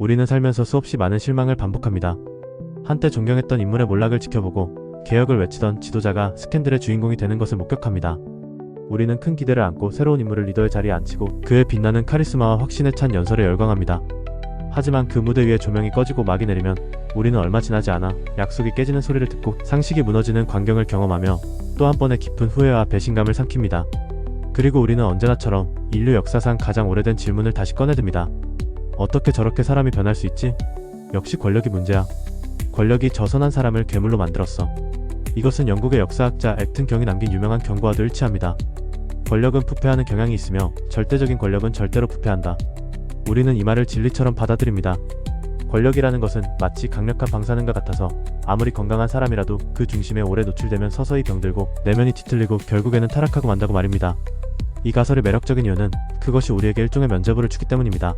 우리는 살면서 수없이 많은 실망을 반복합니다. 한때 존경했던 인물의 몰락을 지켜보고 개혁을 외치던 지도자가 스캔들의 주인공이 되는 것을 목격합니다. 우리는 큰 기대를 안고 새로운 인물을 리더의 자리에 앉히고 그의 빛나는 카리스마와 확신에 찬 연설에 열광합니다. 하지만 그 무대 위에 조명이 꺼지고 막이 내리면 우리는 얼마 지나지 않아 약속이 깨지는 소리를 듣고 상식이 무너지는 광경을 경험하며 또 한 번의 깊은 후회와 배신감을 삼킵니다. 그리고 우리는 언제나처럼 인류 역사상 가장 오래된 질문을 다시 꺼내듭니다. 어떻게 저렇게 사람이 변할 수 있지? 역시 권력이 문제야. 권력이 저 선한 사람을 괴물로 만들었어. 이것은 영국의 역사학자 액튼 경이 남긴 유명한 경고와도 일치합니다. 권력은 부패하는 경향이 있으며 절대적인 권력은 절대로 부패한다. 우리는 이 말을 진리처럼 받아들입니다. 권력이라는 것은 마치 강력한 방사능과 같아서 아무리 건강한 사람이라도 그 중심에 오래 노출되면 서서히 병들고 내면이 뒤틀리고 결국에는 타락하고 만다고 말입니다. 이 가설이 매력적인 이유는 그것이 우리에게 일종의 면죄부를 주기 때문입니다.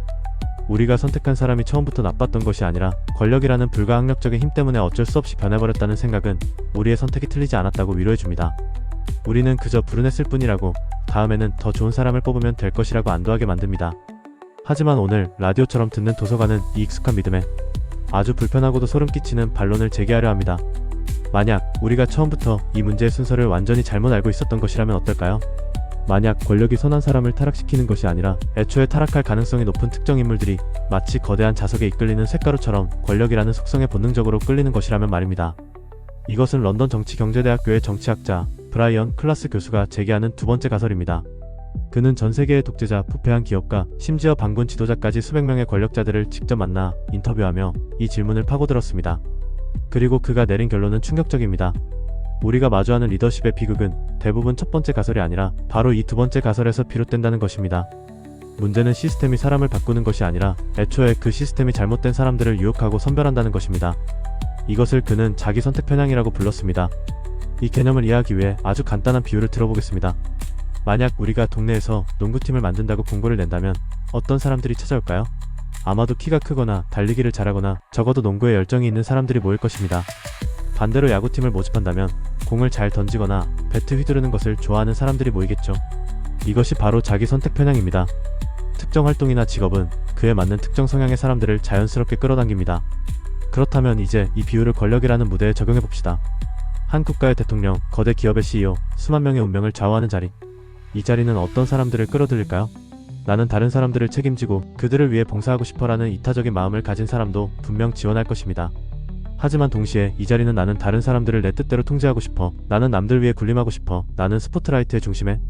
우리가 선택한 사람이 처음부터 나빴던 것이 아니라 권력이라는 불가항력적인 힘 때문에 어쩔 수 없이 변해버렸다는 생각은 우리의 선택이 틀리지 않았다고 위로해줍니다. 우리는 그저 불운했을 뿐이라고, 다음에는 더 좋은 사람을 뽑으면 될 것이라고 안도하게 만듭니다. 하지만 오늘 라디오처럼 듣는 도서관은 이 익숙한 믿음에 아주 불편하고도 소름 끼치는 반론을 제기하려 합니다. 만약 우리가 처음부터 이 문제의 순서를 완전히 잘못 알고 있었던 것이라면 어떨까요? 만약 권력이 선한 사람을 타락시키는 것이 아니라 애초에 타락할 가능성이 높은 특정 인물들이 마치 거대한 자석에 이끌리는 쇳가루처럼 권력이라는 속성에 본능적으로 끌리는 것이라면 말입니다. 이것은 런던 정치경제대학교의 정치학자 브라이언 클라스 교수가 제기하는 두 번째 가설입니다. 그는 전 세계의 독재자, 부패한 기업가, 심지어 반군 지도자까지 수백 명의 권력자들을 직접 만나 인터뷰하며 이 질문을 파고들었습니다. 그리고 그가 내린 결론은 충격적입니다. 우리가 마주하는 리더십의 비극은 대부분 첫 번째 가설이 아니라 바로 이 두 번째 가설에서 비롯된다는 것입니다. 문제는 시스템이 사람을 바꾸는 것이 아니라 애초에 그 시스템이 잘못된 사람들을 유혹하고 선별한다는 것입니다. 이것을 그는 자기 선택 편향이라고 불렀습니다. 이 개념을 이해하기 위해 아주 간단한 비유를 들어보겠습니다. 만약 우리가 동네에서 농구팀을 만든다고 공고를 낸다면 어떤 사람들이 찾아올까요? 아마도 키가 크거나 달리기를 잘하거나 적어도 농구에 열정이 있는 사람들이 모일 것입니다. 반대로 야구팀을 모집한다면 공을 잘 던지거나 배트 휘두르는 것을 좋아하는 사람들이 모이겠죠. 이것이 바로 자기 선택 편향입니다. 특정 활동이나 직업은 그에 맞는 특정 성향의 사람들을 자연스럽게 끌어당깁니다. 그렇다면 이제 이 비유를 권력이라는 무대에 적용해봅시다. 한 국가의 대통령, 거대 기업의 CEO, 수만 명의 운명을 좌우하는 자리. 이 자리는 어떤 사람들을 끌어들일까요? 나는 다른 사람들을 책임지고 그들을 위해 봉사하고 싶어라는 이타적인 마음을 가진 사람도 분명 지원할 것입니다. 하지만 동시에 이 자리는 나는 다른 사람들을 내 뜻대로 통제하고 싶어, 나는 남들 위해 군림하고 싶어, 나는 스포트라이트의 중심에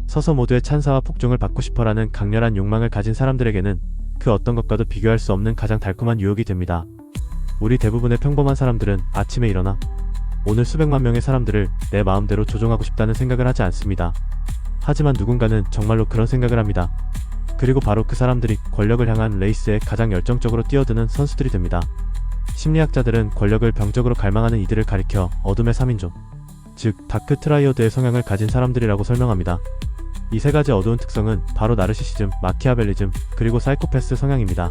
서서 모두의 찬사와 복종을 받고 싶어라는 강렬한 욕망을 가진 사람들에게는 그 어떤 것과도 비교할 수 없는 가장 달콤한 유혹이 됩니다. 우리 대부분의 평범한 사람들은 아침에 일어나 오늘 수백만 명의 사람들을 내 마음대로 조종하고 싶다는 생각을 하지 않습니다. 하지만 누군가는 정말로 그런 생각을 합니다. 그리고 바로 그 사람들이 권력을 향한 레이스에 가장 열정적으로 뛰어드는 선수들이 됩니다. 심리학자들은 권력을 병적으로 갈망하는 이들을 가리켜 어둠의 3인조, 즉 다크 트라이어드의 성향을 가진 사람들이라고 설명합니다. 이 세 가지 어두운 특성은 바로 나르시시즘, 마키아벨리즘, 그리고 사이코패스 성향입니다.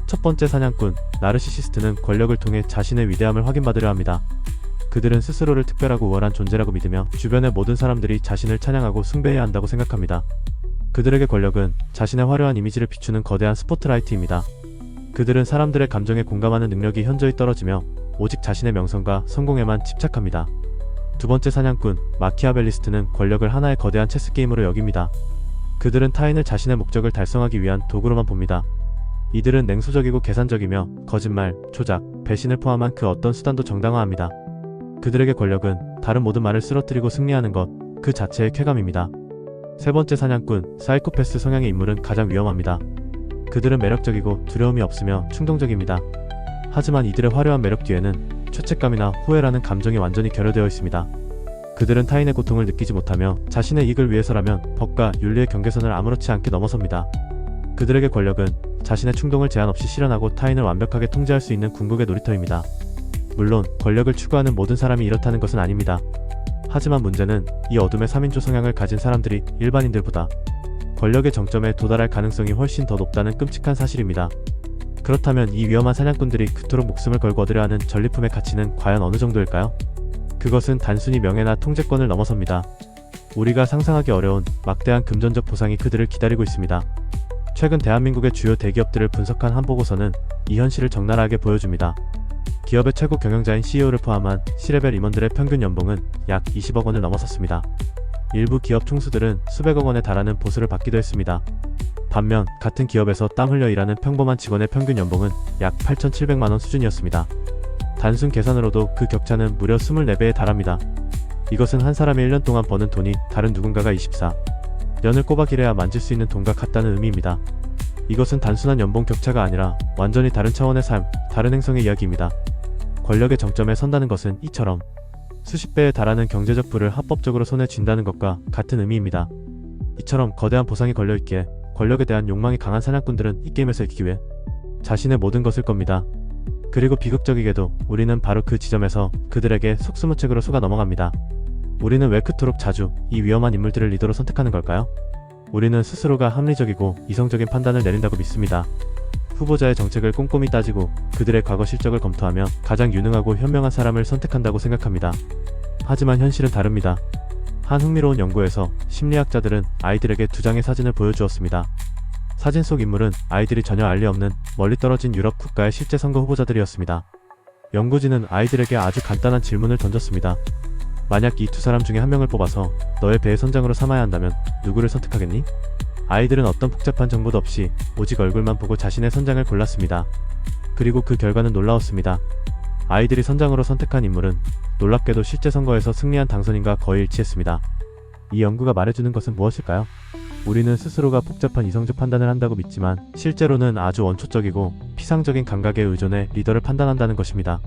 첫 번째 사냥꾼, 나르시시스트는 권력을 통해 자신의 위대함을 확인받으려 합니다. 그들은 스스로를 특별하고 우월한 존재라고 믿으며 주변의 모든 사람들이 자신을 찬양하고 숭배해야 한다고 생각합니다. 그들에게 권력은 자신의 화려한 이미지를 비추는 거대한 스포트라이트입니다. 그들은 사람들의 감정에 공감하는 능력이 현저히 떨어지며 오직 자신의 명성과 성공에만 집착합니다. 두 번째 사냥꾼, 마키아벨리스트는 권력을 하나의 거대한 체스게임으로 여깁니다. 그들은 타인을 자신의 목적을 달성하기 위한 도구로만 봅니다. 이들은 냉소적이고 계산적이며 거짓말, 조작, 배신을 포함한 그 어떤 수단도 정당화합니다. 그들에게 권력은 다른 모든 말을 쓰러뜨리고 승리하는 것 그 자체의 쾌감입니다. 세 번째 사냥꾼, 사이코패스 성향의 인물은 가장 위험합니다. 그들은 매력적이고 두려움이 없으며 충동적입니다. 하지만 이들의 화려한 매력 뒤에는 죄책감이나 후회라는 감정이 완전히 결여되어 있습니다. 그들은 타인의 고통을 느끼지 못하며 자신의 이익을 위해서라면 법과 윤리의 경계선을 아무렇지 않게 넘어섭니다. 그들에게 권력은 자신의 충동을 제한 없이 실현하고 타인을 완벽하게 통제할 수 있는 궁극의 놀이터입니다. 물론 권력을 추구하는 모든 사람이 이렇다는 것은 아닙니다. 하지만 문제는 이 어둠의 3인조 성향을 가진 사람들이 일반인들보다 권력의 정점에 도달할 가능성이 훨씬 더 높다는 끔찍한 사실입니다. 그렇다면 이 위험한 사냥꾼들이 그토록 목숨을 걸고 얻으려 하는 전리품의 가치는 과연 어느 정도일까요? 그것은 단순히 명예나 통제권을 넘어섭니다. 우리가 상상하기 어려운 막대한 금전적 보상이 그들을 기다리고 있습니다. 최근 대한민국의 주요 대기업들을 분석한 한 보고서는 이 현실을 적나라하게 보여줍니다. 기업의 최고 경영자인 CEO를 포함한 C레벨 임원들의 평균 연봉은 약 20억 원을 넘어섰습니다. 일부 기업 총수들은 수백억 원에 달하는 보수를 받기도 했습니다. 반면 같은 기업에서 땀 흘려 일하는 평범한 직원의 평균 연봉은 약 8,700만 원 수준이었습니다. 단순 계산으로도 그 격차는 무려 24배에 달합니다. 이것은 한 사람이 1년 동안 버는 돈이 다른 누군가가 24년을 꼬박 일해야 만질 수 있는 돈과 같다는 의미입니다. 이것은 단순한 연봉 격차가 아니라 완전히 다른 차원의 삶, 다른 행성의 이야기입니다. 권력의 정점에 선다는 것은 이처럼 수십 배에 달하는 경제적 부를 합법적으로 손에 쥔다는 것과 같은 의미입니다. 이처럼 거대한 보상이 걸려있기에 권력에 대한 욕망이 강한 사냥꾼들은 이 게임에서 이기기 위해 자신의 모든 것을 겁니다. 그리고 비극적이게도 우리는 바로 그 지점에서 그들에게 속수무책으로 속아 넘어갑니다. 우리는 왜 그토록 자주 이 위험한 인물들을 리더로 선택하는 걸까요? 우리는 스스로가 합리적이고 이성적인 판단을 내린다고 믿습니다. 후보자의 정책을 꼼꼼히 따지고 그들의 과거 실적을 검토하며 가장 유능하고 현명한 사람을 선택한다고 생각합니다. 하지만 현실은 다릅니다. 한 흥미로운 연구에서 심리학자들은 아이들에게 두 장의 사진을 보여주었습니다. 사진 속 인물은 아이들이 전혀 알 리 없는 멀리 떨어진 유럽 국가의 실제 선거 후보자들이었습니다. 연구진은 아이들에게 아주 간단한 질문을 던졌습니다. 만약 이 두 사람 중에 한 명을 뽑아서 너의 배의 선장으로 삼아야 한다면 누구를 선택하겠니? 아이들은 어떤 복잡한 정보도 없이 오직 얼굴만 보고 자신의 선장을 골랐습니다. 그리고 그 결과는 놀라웠습니다. 아이들이 선장으로 선택한 인물은 놀랍게도 실제 선거에서 승리한 당선인과 거의 일치했습니다. 이 연구가 말해주는 것은 무엇일까요? 우리는 스스로가 복잡한 이성적 판단을 한다고 믿지만 실제로는 아주 원초적이고 피상적인 감각에 의존해 리더를 판단한다는 것입니다.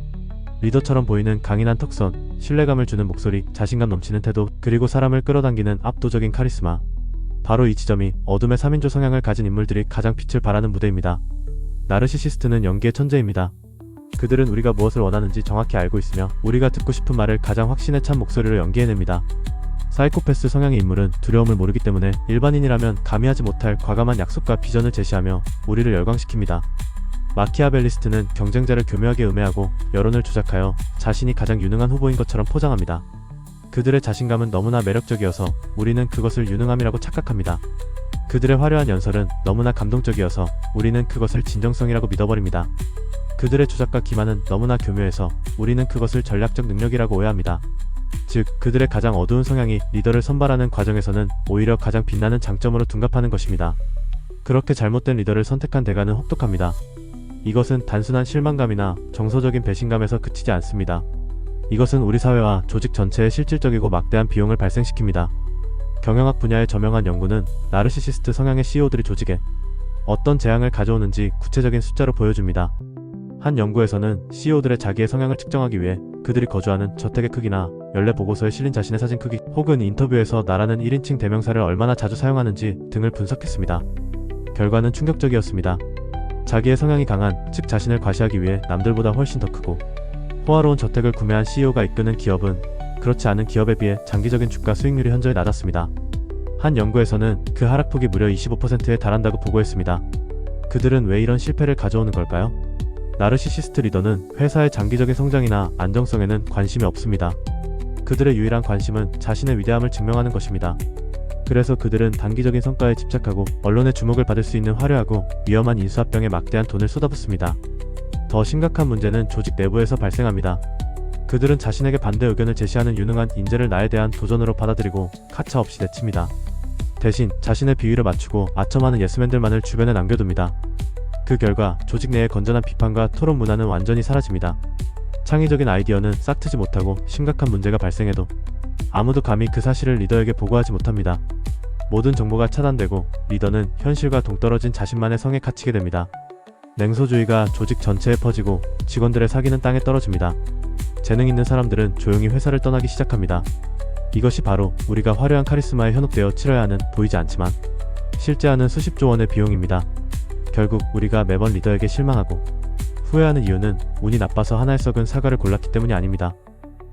리더처럼 보이는 강인한 턱선, 신뢰감을 주는 목소리, 자신감 넘치는 태도, 그리고 사람을 끌어당기는 압도적인 카리스마. 바로 이 지점이 어둠의 3인조 성향을 가진 인물들이 가장 빛을 발하는 무대입니다. 나르시시스트는 연기의 천재입니다. 그들은 우리가 무엇을 원하는지 정확히 알고 있으며 우리가 듣고 싶은 말을 가장 확신에 찬 목소리로 연기해냅니다. 사이코패스 성향의 인물은 두려움을 모르기 때문에 일반인이라면 감히 하지 못할 과감한 약속과 비전을 제시하며 우리를 열광시킵니다. 마키아벨리스트는 경쟁자를 교묘하게 음해하고 여론을 조작하여 자신이 가장 유능한 후보인 것처럼 포장합니다. 그들의 자신감은 너무나 매력적이어서 우리는 그것을 유능함이라고 착각합니다. 그들의 화려한 연설은 너무나 감동적이어서 우리는 그것을 진정성이라고 믿어버립니다. 그들의 조작과 기만은 너무나 교묘해서 우리는 그것을 전략적 능력이라고 오해합니다. 즉, 그들의 가장 어두운 성향이 리더를 선발하는 과정에서는 오히려 가장 빛나는 장점으로 둔갑하는 것입니다. 그렇게 잘못된 리더를 선택한 대가는 혹독합니다. 이것은 단순한 실망감이나 정서적인 배신감에서 그치지 않습니다. 이것은 우리 사회와 조직 전체에 실질적이고 막대한 비용을 발생시킵니다. 경영학 분야의 저명한 연구는 나르시시스트 성향의 CEO들이 조직에 어떤 재앙을 가져오는지 구체적인 숫자로 보여줍니다. 한 연구에서는 CEO들의 자기의 성향을 측정하기 위해 그들이 거주하는 저택의 크기나 연례 보고서에 실린 자신의 사진 크기 혹은 인터뷰에서 나라는 1인칭 대명사를 얼마나 자주 사용하는지 등을 분석했습니다. 결과는 충격적이었습니다. 자기의 성향이 강한, 즉 자신을 과시하기 위해 남들보다 훨씬 더 크고 호화로운 저택을 구매한 CEO가 이끄는 기업은 그렇지 않은 기업에 비해 장기적인 주가 수익률이 현저히 낮았습니다. 한 연구에서는 그 하락폭이 무려 25%에 달한다고 보고했습니다. 그들은 왜 이런 실패를 가져오는 걸까요? 나르시시스트 리더는 회사의 장기적인 성장이나 안정성에는 관심이 없습니다. 그들의 유일한 관심은 자신의 위대함을 증명하는 것입니다. 그래서 그들은 단기적인 성과에 집착하고 언론의 주목을 받을 수 있는 화려하고 위험한 인수합병에 막대한 돈을 쏟아붓습니다. 더 심각한 문제는 조직 내부에서 발생합니다. 그들은 자신에게 반대 의견을 제시하는 유능한 인재를 나에 대한 도전으로 받아들이고 가차 없이 내칩니다. 대신 자신의 비위를 맞추고 아첨하는 예스맨들만을 주변에 남겨둡니다. 그 결과 조직 내의 건전한 비판과 토론 문화는 완전히 사라집니다. 창의적인 아이디어는 싹트지 못하고 심각한 문제가 발생해도 아무도 감히 그 사실을 리더에게 보고하지 못합니다. 모든 정보가 차단되고 리더는 현실과 동떨어진 자신만의 성에 갇히게 됩니다. 냉소주의가 조직 전체에 퍼지고 직원들의 사기는 땅에 떨어집니다. 재능 있는 사람들은 조용히 회사를 떠나기 시작합니다. 이것이 바로 우리가 화려한 카리스마에 현혹되어 치러야 하는 보이지 않지만 실제하는 수십조 원의 비용입니다. 결국 우리가 매번 리더에게 실망하고 후회하는 이유는 운이 나빠서 하나의 썩은 사과를 골랐기 때문이 아닙니다.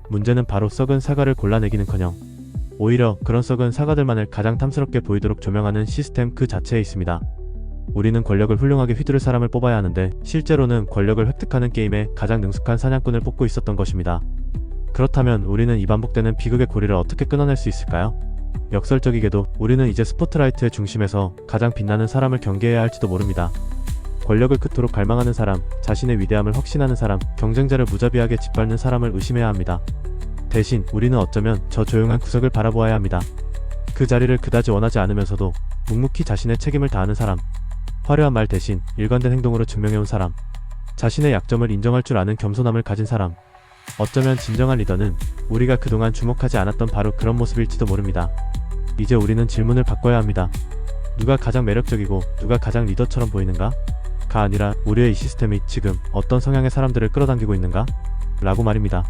문제는 바로 썩은 사과를 골라내기는커녕 오히려 그런 썩은 사과들만을 가장 탐스럽게 보이도록 조명하는 시스템 그 자체에 있습니다. 우리는 권력을 훌륭하게 휘두를 사람을 뽑아야 하는데 실제로는 권력을 획득하는 게임에 가장 능숙한 사냥꾼을 뽑고 있었던 것입니다. 그렇다면 우리는 이 반복되는 비극의 고리를 어떻게 끊어낼 수 있을까요? 역설적이게도 우리는 이제 스포트라이트의 중심에서 가장 빛나는 사람을 경계해야 할지도 모릅니다. 권력을 그토록 갈망하는 사람, 자신의 위대함을 확신하는 사람, 경쟁자를 무자비하게 짓밟는 사람을 의심해야 합니다. 대신 우리는 어쩌면 저 조용한 구석을 바라보아야 합니다. 그 자리를 그다지 원하지 않으면서도 묵묵히 자신의 책임을 다하는 사람, 화려한 말 대신 일관된 행동으로 증명해온 사람, 자신의 약점을 인정할 줄 아는 겸손함을 가진 사람. 어쩌면 진정한 리더는 우리가 그동안 주목하지 않았던 바로 그런 모습일지도 모릅니다. 이제 우리는 질문을 바꿔야 합니다. 누가 가장 매력적이고 누가 가장 리더처럼 보이는가? 가 아니라 우리의 이 시스템이 지금 어떤 성향의 사람들을 끌어당기고 있는가? 라고 말입니다.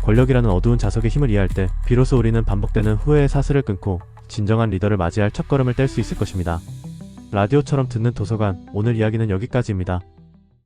권력이라는 어두운 자석의 힘을 이해할 때 비로소 우리는 반복되는 후회의 사슬을 끊고 진정한 리더를 맞이할 첫걸음을 뗄 수 있을 것입니다. 라디오처럼 듣는 도서관, 오늘 이야기는 여기까지입니다.